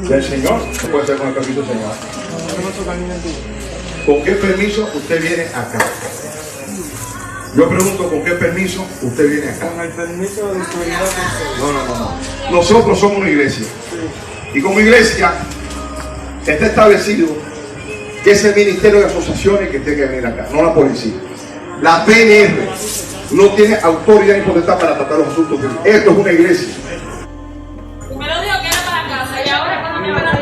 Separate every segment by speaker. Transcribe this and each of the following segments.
Speaker 1: Del Señor. ¿Qué puede ser con el permiso del Señor? ¿Con qué permiso usted viene acá? Yo pregunto, ¿con qué permiso usted viene acá?
Speaker 2: Con el permiso de autoridad.
Speaker 1: No. Nosotros somos una iglesia. Y como iglesia está establecido que es el Ministerio de Asociaciones que tiene que venir acá, no la policía. La PNR no tiene autoridad ni potestad para tratar los asuntos. Esto es una iglesia.
Speaker 3: Me lo dijo que era para casa y ahora cuando me van a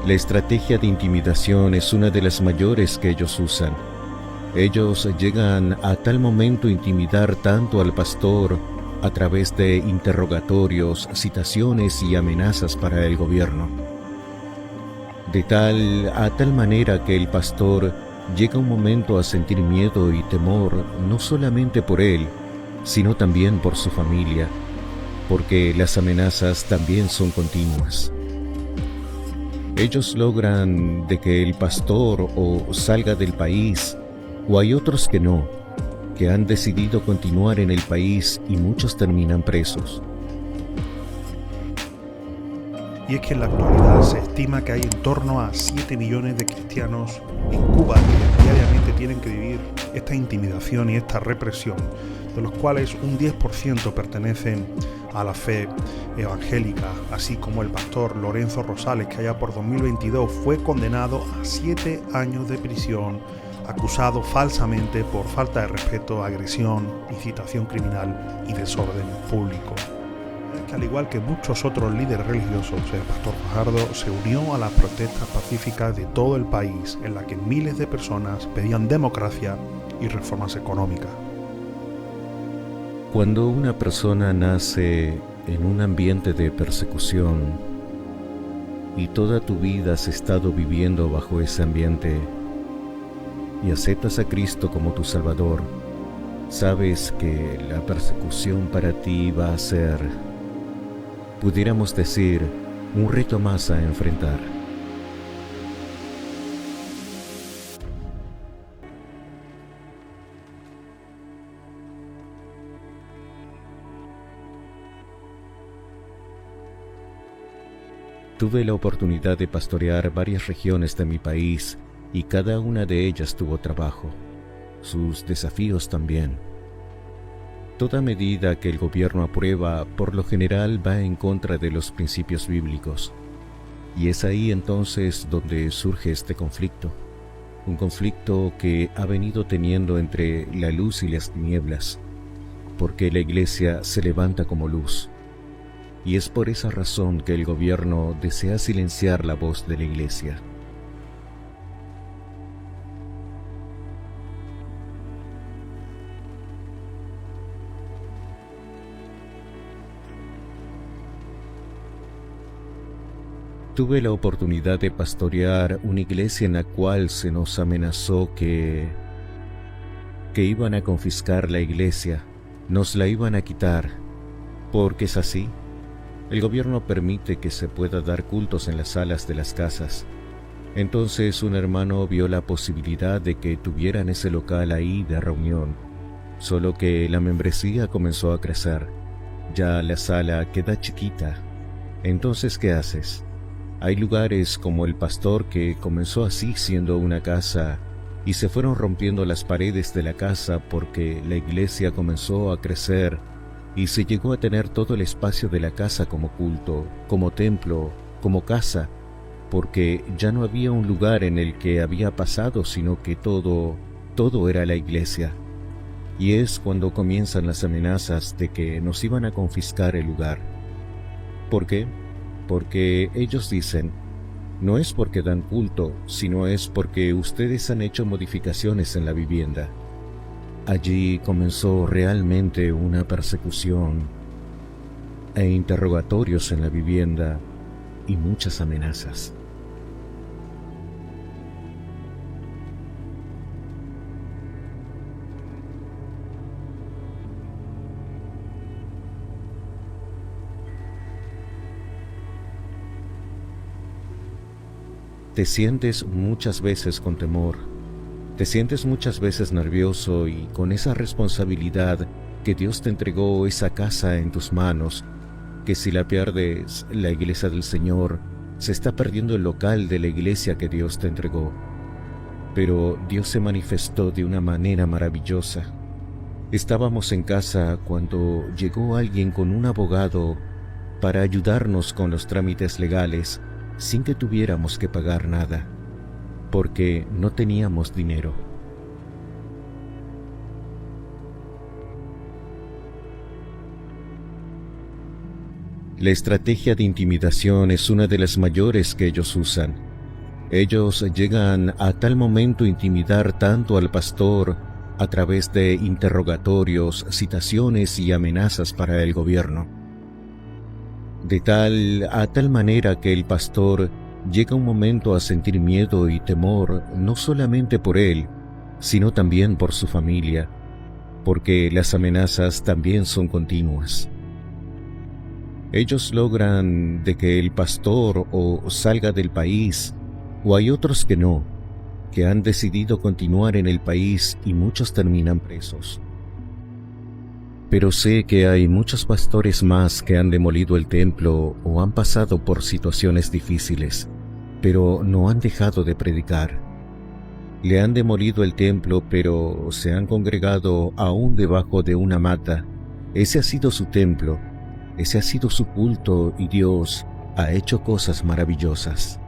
Speaker 4: La estrategia de intimidación es una de las mayores que ellos usan. Ellos llegan a tal momento a intimidar tanto al pastor a través de interrogatorios, citaciones y amenazas para el gobierno. A tal manera que el pastor llega un momento a sentir miedo y temor, no solamente por él, sino también por su familia, porque las amenazas también son continuas. Ellos logran de que el pastor o salga del país, o hay otros que no, que han decidido continuar en el país y muchos terminan presos.
Speaker 5: Y es que en la actualidad se estima que hay en torno a 7 millones de cristianos en Cuba que diariamente tienen que vivir esta intimidación y esta represión, de los cuales un 10% pertenecen a la fe evangélica, así como el pastor Lorenzo Rosales, que allá por 2022 fue condenado a 7 años de prisión, acusado falsamente por falta de respeto, agresión, incitación criminal y desorden público. Que al igual que muchos otros líderes religiosos, el pastor Fajardo se unió a las protestas pacíficas de todo el país, en las que miles de personas pedían democracia y reformas económicas.
Speaker 4: Cuando una persona nace en un ambiente de persecución y toda tu vida has estado viviendo bajo ese ambiente y aceptas a Cristo como tu Salvador, sabes que la persecución para ti va a ser, pudiéramos decir, un reto más a enfrentar. Tuve la oportunidad de pastorear varias regiones de mi país y cada una de ellas tuvo trabajo, sus desafíos también. Toda medida que el gobierno aprueba, por lo general va en contra de los principios bíblicos. Y es ahí entonces donde surge este conflicto. Un conflicto que ha venido teniendo entre la luz y las tinieblas, porque la iglesia se levanta como luz. Y es por esa razón que el gobierno desea silenciar la voz de la iglesia. Tuve la oportunidad de pastorear una iglesia en la cual se nos amenazó que iban a confiscar la iglesia, nos la iban a quitar, porque es así. El gobierno permite que se pueda dar cultos en las salas de las casas. Entonces un hermano vio la posibilidad de que tuvieran ese local ahí de reunión, solo que la membresía comenzó a crecer. Ya la sala queda chiquita. Entonces, ¿qué haces? Hay lugares como el pastor que comenzó así siendo una casa y se fueron rompiendo las paredes de la casa porque la iglesia comenzó a crecer y se llegó a tener todo el espacio de la casa como culto, como templo, como casa, porque ya no había un lugar en el que había pasado, sino que todo era la iglesia. Y es cuando comienzan las amenazas de que nos iban a confiscar el lugar. ¿Por qué? Porque ellos dicen, no es porque dan culto, sino es porque ustedes han hecho modificaciones en la vivienda. Allí comenzó realmente una persecución e interrogatorios en la vivienda y muchas amenazas. Te sientes muchas veces con temor. Te sientes muchas veces nervioso y con esa responsabilidad que Dios te entregó esa casa en tus manos, que si la pierdes, la iglesia del Señor, se está perdiendo el local de la iglesia que Dios te entregó. Pero Dios se manifestó de una manera maravillosa. Estábamos en casa cuando llegó alguien con un abogado para ayudarnos con los trámites legales sin que tuviéramos que pagar nada, porque no teníamos dinero. La estrategia de intimidación es una de las mayores que ellos usan. Ellos llegan a tal momento a intimidar tanto al pastor a través de interrogatorios, citaciones y amenazas para el gobierno. A tal manera que el pastor llega un momento a sentir miedo y temor no solamente por él, sino también por su familia, porque las amenazas también son continuas. Ellos logran de que el pastor o salga del país, o hay otros que no, que han decidido continuar en el país y muchos terminan presos. Pero sé que hay muchos pastores más que han demolido el templo o han pasado por situaciones difíciles, pero no han dejado de predicar. Le han demolido el templo, pero se han congregado aún debajo de una mata. Ese ha sido su templo, ese ha sido su culto y Dios ha hecho cosas maravillosas.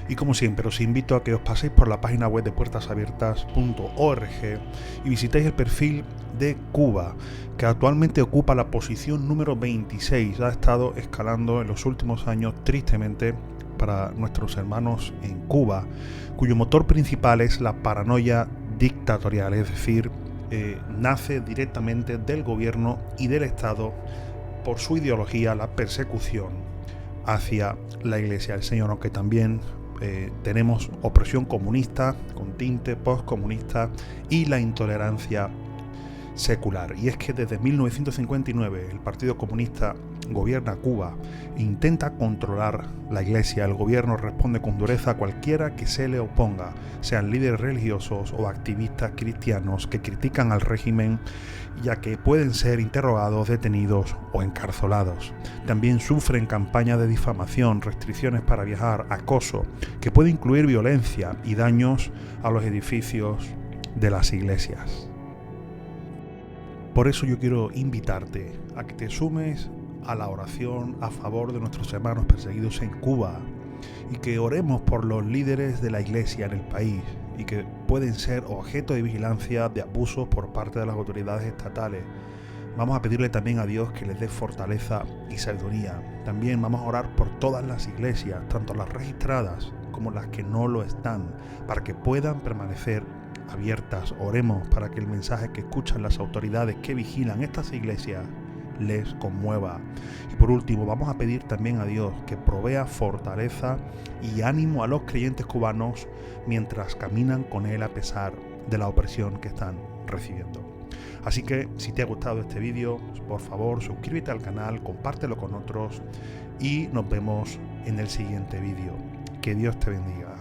Speaker 5: Y como siempre, os invito a que os paséis por la página web de puertasabiertas.org y visitéis el perfil de Cuba, que actualmente ocupa la posición número 26. Ha estado escalando en los últimos años, tristemente, para nuestros hermanos en Cuba, cuyo motor principal es la paranoia dictatorial, es decir, nace directamente del gobierno y del Estado por su ideología, la persecución hacia la Iglesia del Señor, aunque también tenemos opresión comunista con tinte postcomunista y la intolerancia secular. Y es que desde 1959 el Partido Comunista gobierna Cuba e intenta controlar la Iglesia. El gobierno responde con dureza a cualquiera que se le oponga, sean líderes religiosos o activistas cristianos que critican al régimen, ya que pueden ser interrogados, detenidos o encarcelados. También sufren campañas de difamación, restricciones para viajar, acoso, que puede incluir violencia y daños a los edificios de las iglesias. Por eso yo quiero invitarte a que te sumes a la oración a favor de nuestros hermanos perseguidos en Cuba y que oremos por los líderes de la iglesia en el país y que pueden ser objeto de vigilancia de abusos por parte de las autoridades estatales. Vamos a pedirle también a Dios que les dé fortaleza y sabiduría. También vamos a orar por todas las iglesias, tanto las registradas como las que no lo están, para que puedan permanecer abiertas. Oremos para que el mensaje que escuchan las autoridades que vigilan estas iglesias les conmueva. Y por último, vamos a pedir también a Dios que provea fortaleza y ánimo a los creyentes cubanos mientras caminan con Él a pesar de la opresión que están recibiendo. Así que si te ha gustado este vídeo, por favor suscríbete al canal, compártelo con otros y nos vemos en el siguiente vídeo. Que Dios te bendiga.